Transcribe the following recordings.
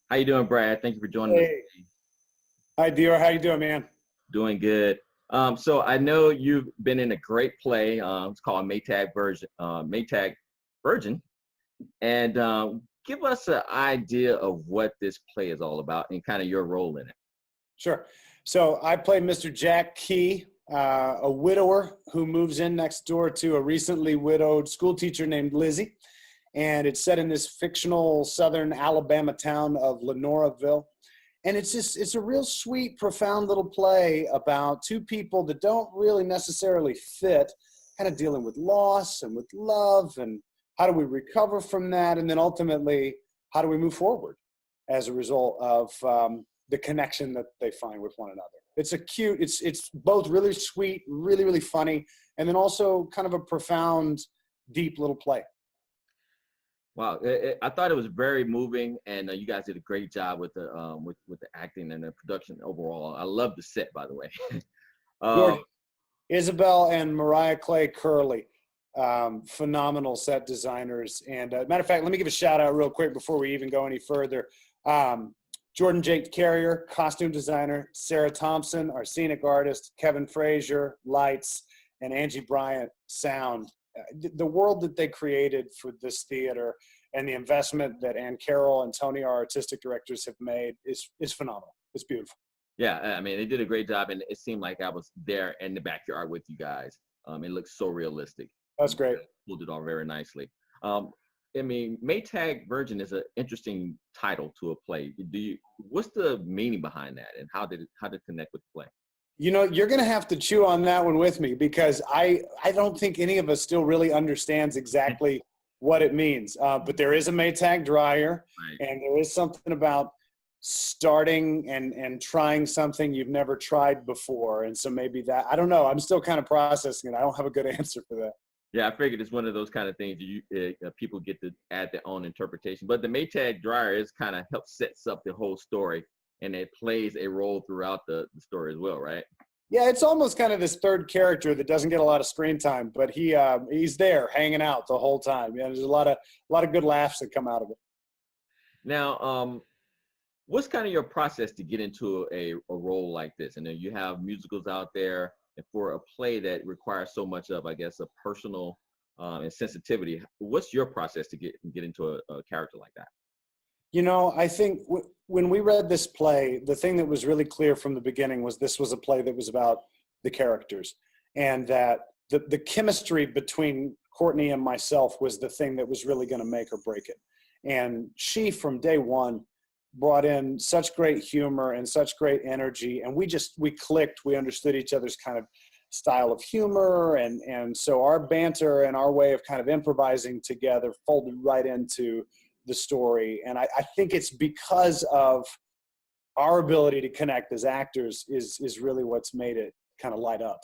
How you doing, Brad? Thank you for joining us. Hey, hi Dior, how you doing, man? Doing good. So I know you've been in a great play. It's called Maytag Virgin, and give us an idea of what this play is all about and kind of your role in it. Sure. So I play Mr. Jack Key, a widower who moves in next door to a recently widowed school teacher named Lizzie. And it's set in this fictional southern Alabama town of Lenoraville. And it's a real sweet, profound little play about two people that don't really necessarily fit, kind of dealing with loss and with love, and how do we recover from that, and then ultimately, how do we move forward as a result of the connection that they find with one another. It's both really sweet, really, really funny, and then also kind of a profound, deep little play. Wow, I thought it was very moving, and you guys did a great job with the acting and the production overall. I love the set, by the way. George, Isabel and Mariah Clay Curley, phenomenal set designers. And matter of fact, let me give a shout out real quick before we even go any further. Jordan Jake Carrier, costume designer, Sarah Thompson, our scenic artist, Kevin Frazier, lights, and Angie Bryant, sound. The world that they created for this theater and the investment that Ann Carroll and Tony, our artistic directors, have made is phenomenal. It's beautiful. Yeah, I mean, they did a great job, and it seemed like I was there in the backyard with you guys. It looks so realistic. That's great. Pulled it off very nicely. I mean, Maytag Virgin is an interesting title to a play. What's the meaning behind that, and how did it connect with the play? You know, you're going to have to chew on that one with me, because I don't think any of us still really understands exactly what it means. But there is a Maytag dryer, right, and there is something about starting and trying something you've never tried before. And so maybe that, I don't know, I'm still kind of processing it. I don't have a good answer for that. Yeah, I figured it's one of those kind of things people get to add their own interpretation. But the Maytag dryer is kind of sets up the whole story, and it plays a role throughout the story as well, right? Yeah, it's almost kind of this third character that doesn't get a lot of screen time, but he's there hanging out the whole time. Yeah, there's a lot of good laughs that come out of it. Now, what's kind of your process to get into a role like this? And then you have musicals out there, and for a play that requires so much of, I guess, a personal and sensitivity, what's your process to get into a character like that? You know, I think when we read this play, the thing that was really clear from the beginning was this was a play that was about the characters, and that the chemistry between Courtney and myself was the thing that was really going to make or break it. And she, from day one, brought in such great humor and such great energy, and we clicked. We understood each other's kind of style of humor, and so our banter and our way of kind of improvising together folded right into the story. And I think it's because of our ability to connect as actors is really what's made it kind of light up,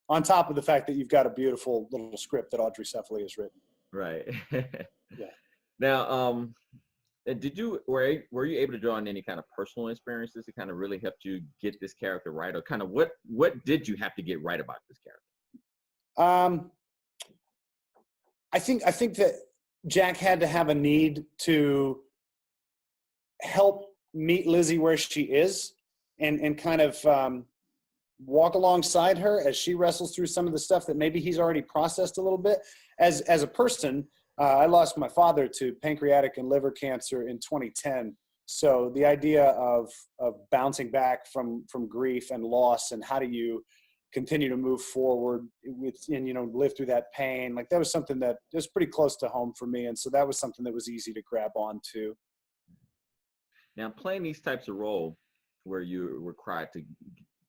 on top of the fact that you've got a beautiful little script that Audrey Cephaly has written. Right. Yeah. Now, were you able to draw on any kind of personal experiences that kind of really helped you get this character right, or kind of what did you have to get right about this character? I think that Jack had to have a need to help meet Lizzie where she is, and kind of walk alongside her as she wrestles through some of the stuff that maybe he's already processed a little bit. As a person, I lost my father to pancreatic and liver cancer in 2010. So the idea of bouncing back from grief and loss, and how do you continue to move forward and live through that pain, like that was something that was pretty close to home for me. And so that was something that was easy to grab onto. Now, playing these types of roles where you're required to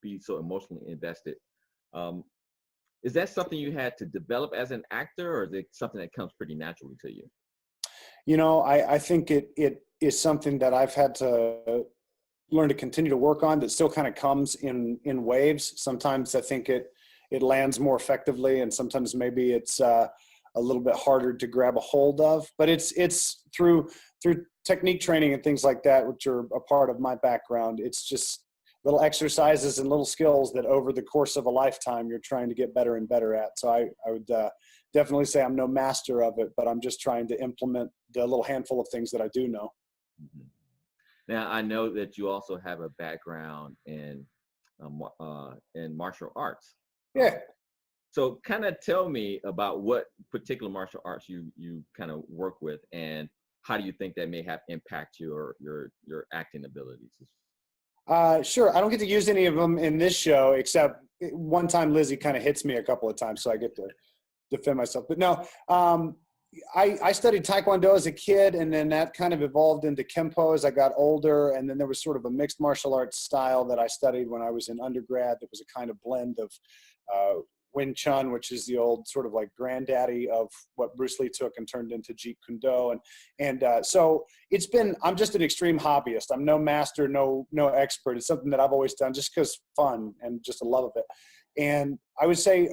be so emotionally invested, is that something you had to develop as an actor, or is it something that comes pretty naturally to you? You know, I think it is something that I've had to learn to continue to work on, that still kind of comes in waves. Sometimes I think it lands more effectively, and sometimes maybe it's a little bit harder to grab a hold of. But it's through technique training and things like that, which are a part of my background. It's just little exercises and little skills that over the course of a lifetime you're trying to get better and better at. So I would definitely say I'm no master of it, but I'm just trying to implement the little handful of things that I do know. Mm-hmm. Now, I know that you also have a background in martial arts. Um, Yeah. so kind of tell me about what particular martial arts you kind of work with, and how do you think that may have impact your acting abilities? Sure. I don't get to use any of them in this show, except one time Lizzie kind of hits me a couple of times, so I get to defend myself. But no, I studied Taekwondo as a kid, and then that kind of evolved into Kempo as I got older. And then there was sort of a mixed martial arts style that I studied when I was in undergrad that was a kind of blend of Wing Chun, which is the old sort of like granddaddy of what Bruce Lee took and turned into Jeet Kune Do. So it's been, I'm just an extreme hobbyist. I'm no master, no expert. It's something that I've always done just because fun and just a love of it. And I would say,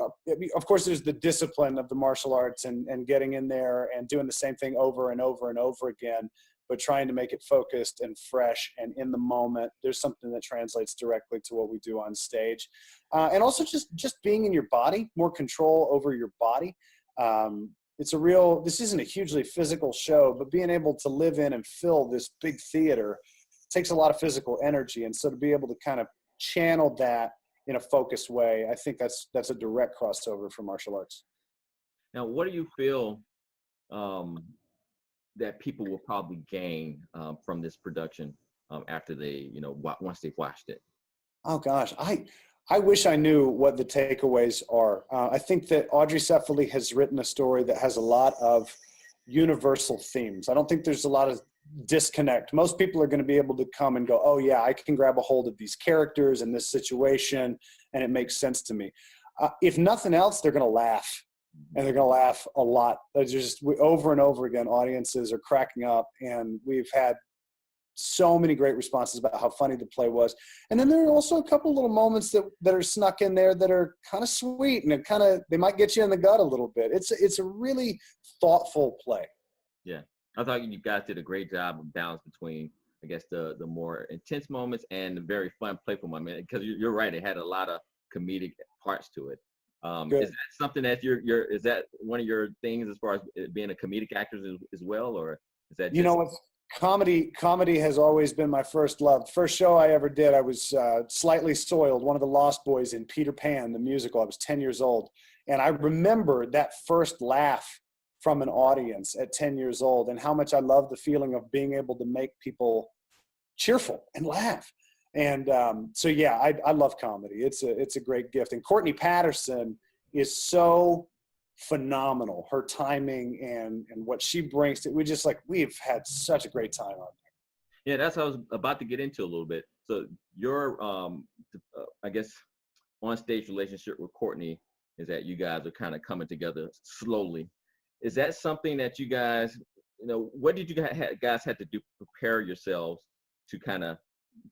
of course, there's the discipline of the martial arts and getting in there and doing the same thing over and over and over again, but trying to make it focused and fresh and in the moment. There's something that translates directly to what we do on stage. And also just being in your body, more control over your body. This isn't a hugely physical show, but being able to live in and fill this big theater takes a lot of physical energy. And so to be able to kind of channel that in a focused way, I think that's a direct crossover for martial arts. Now, what do you feel that people will probably gain from this production after they, once they've watched it? Oh gosh, I wish I knew what the takeaways are. I think that Audrey Sefali has written a story that has a lot of universal themes. I don't think there's a lot of disconnect. Most people are going to be able to come and go, oh yeah, I can grab a hold of these characters in this situation and it makes sense to me. If nothing else, they're going to laugh, and they're going to laugh a lot. Over and over again, audiences are cracking up, and we've had so many great responses about how funny the play was. And then there are also a couple little moments that are snuck in there that are kind of sweet, and they might get you in the gut a little bit. It's a really thoughtful play. Yeah, I thought you guys did a great job of balance between, I guess, the more intense moments and the very fun, playful moments. Because you're right, it had a lot of comedic parts to it. Is that something that is that one of your things as far as being a comedic actor as well, or is that just... What? Comedy has always been my first love. First show I ever did, I was Slightly Soiled, one of the Lost Boys in Peter Pan, the musical. I was 10 years old. And I remember that first laugh from an audience at 10 years old, and how much I love the feeling of being able to make people cheerful and laugh. And so, yeah, I love comedy. It's a great gift. And Courtney Patterson is so phenomenal. Her timing and what she brings to we've had such a great time on there. Yeah, that's what I was about to get into a little bit. So your I guess on stage relationship with Courtney is that you guys are kind of coming together slowly. Is that something that you guys, what did you guys have to do to prepare yourselves to kind of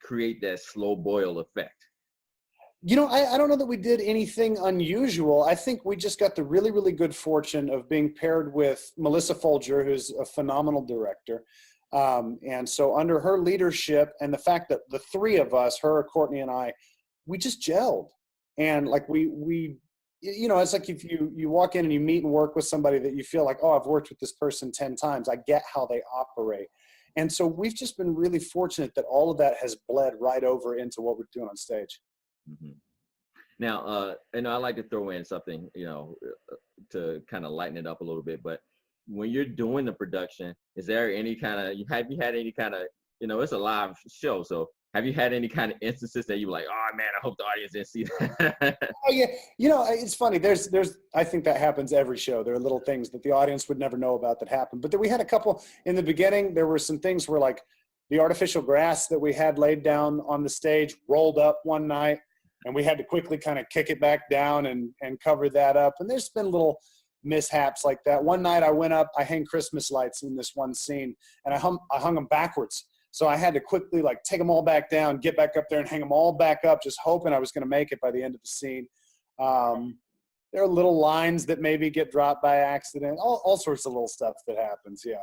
create that slow boil effect? I don't know that we did anything unusual. I think we just got the really, really good fortune of being paired with Melissa Folger, who's a phenomenal director. And so under her leadership and the fact that the three of us, her, Courtney, and I, we just gelled. And like it's like if you walk in and you meet and work with somebody that you feel like, oh, I've worked with this person 10 times. I get how they operate. And so we've just been really fortunate that all of that has bled right over into what we're doing on stage. Mm-hmm. Now, I like to throw in something, to kind of lighten it up a little bit. But when you're doing the production, is there any kind of, have you had any kind of, it's a live show, so have you had any kind of instances that you were like, oh man, I hope the audience didn't see that? Oh yeah, it's funny. I think that happens every show. There are little things that the audience would never know about that happen. But then we had a couple in the beginning. There were some things where like the artificial grass that we had laid down on the stage rolled up one night, and we had to quickly kind of kick it back down and cover that up. And there's been little mishaps like that. One night I went up, I hang Christmas lights in this one scene, and I hung them backwards. So I had to quickly take them all back down, get back up there and hang them all back up, just hoping I was going to make it by the end of the scene. There are little lines that maybe get dropped by accident, all sorts of little stuff that happens. Yeah.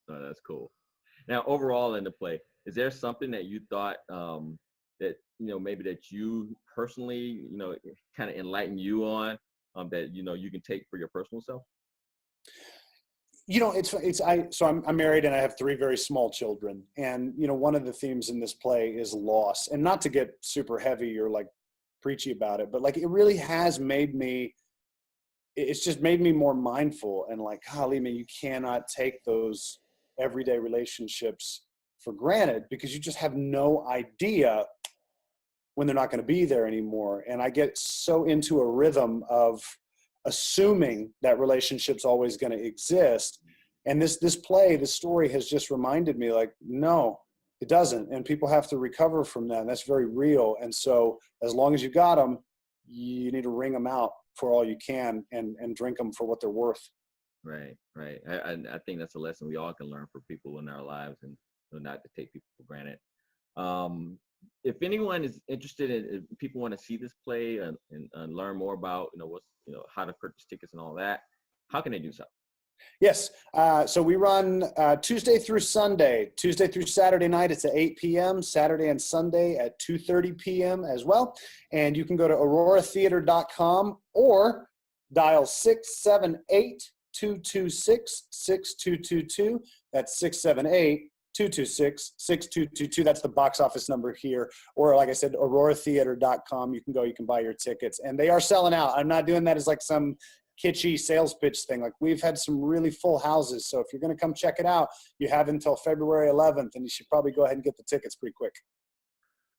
Oh, that's cool. Now, overall in the play, is there something that you thought that, maybe that you personally, kind of enlighten you on that, you can take for your personal self? I'm married and I have 3 very small children. And, one of the themes in this play is loss. And not to get super heavy or like preachy about it, but like it really has it's just made me more mindful and like, golly, man, you cannot take those everyday relationships for granted because you just have no idea when they're not going to be there anymore. And I get so into a rhythm of assuming that relationship's always going to exist. And this story has just reminded me like, no, it doesn't. And people have to recover from that. And that's very real. And so as long as you got them, you need to wring them out for all you can and drink them for what they're worth. Right. I think that's a lesson we all can learn for people in our lives, and not to take people for granted. If anyone is interested if people want to see this play and learn more about, how to purchase tickets and all that, how can they do so? Yes. So we run Tuesday through Saturday night. It's at 8 p.m. Saturday and Sunday at 2:30 p.m. as well. And you can go to auroratheatre.com or dial 678-226-6222. That's 678-226-6222. That's the box office number here. Or like I said, auroratheatre.com. You can buy your tickets. And they are selling out. I'm not doing that as like some kitschy sales pitch thing. Like we've had some really full houses. So if you're going to come check it out, you have until February 11th, and you should probably go ahead and get the tickets pretty quick.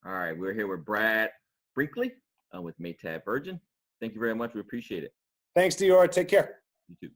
All right. We're here with Brad Brinkley with Maytag Virgin. Thank you very much. We appreciate it. Thanks, Dior. Take care. You too.